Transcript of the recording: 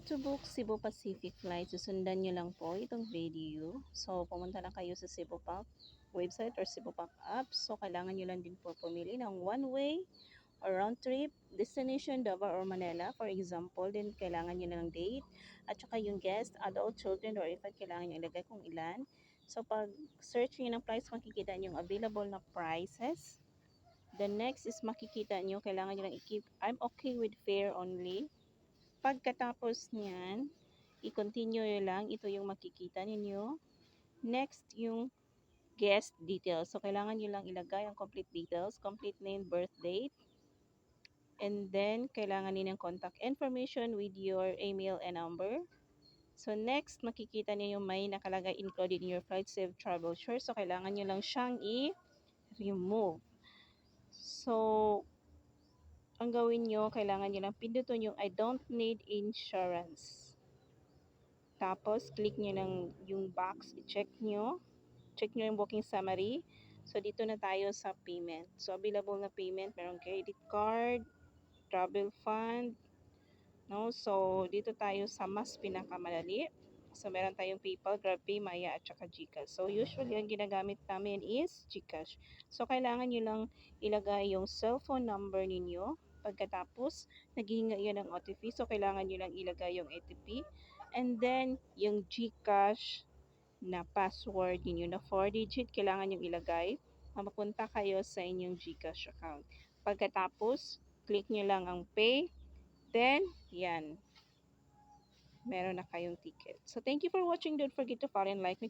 How to book Cebu Pacific flight. Susundan nyo lang po itong video. So, pumunta lang kayo sa Cebu Pac website or Cebu Pac app. So, kailangan nyo lang din po pumili ng one-way or round trip, destination Davao or Manila. For example, then kailangan nyo na ng date at saka yung guest, adult, children, or if kailangan nyo ilagay kung ilan. So, pag search nyo ng price, makikita nyo yung available na prices. The next is makikita nyo, kailangan nyo lang i-keep, I'm okay with fare only. Pagkatapos niyan, i-continue nyo lang. Ito yung makikita ninyo. Next, yung guest details. So, kailangan nyo lang ilagay ang complete details, complete name, birth date. And then, kailangan niyo ng contact information with your email and number. So, next, makikita niyo yung may nakalagay included in your flight save travel sure. So, kailangan nyo lang siyang i-remove. So, ang gawin nyo, kailangan nyo lang pindutin yung I don't need insurance. Tapos, click nyo lang yung box, i-check nyo. Check nyo yung booking summary. So, dito na tayo sa payment. So, available na payment, merong credit card, travel fund, no? So, dito tayo sa mas pinakamadali. So, meron tayong PayPal, GrabPay, Maya, at saka GCash. So, usually, ang ginagamit namin is GCash. So, kailangan nyo lang ilagay yung cellphone number ninyo. Pagkatapos, naghihinga yan ng OTP. So, kailangan nyo lang ilagay yung OTP. And then, yung GCash na password ninyo na 4-digit, kailangan nyo ilagay. Mapunta kayo sa inyong GCash account. Pagkatapos, click nyo lang ang pay. Then, yan. Meron na kayong ticket. So, thank you for watching. Don't forget to follow and like me.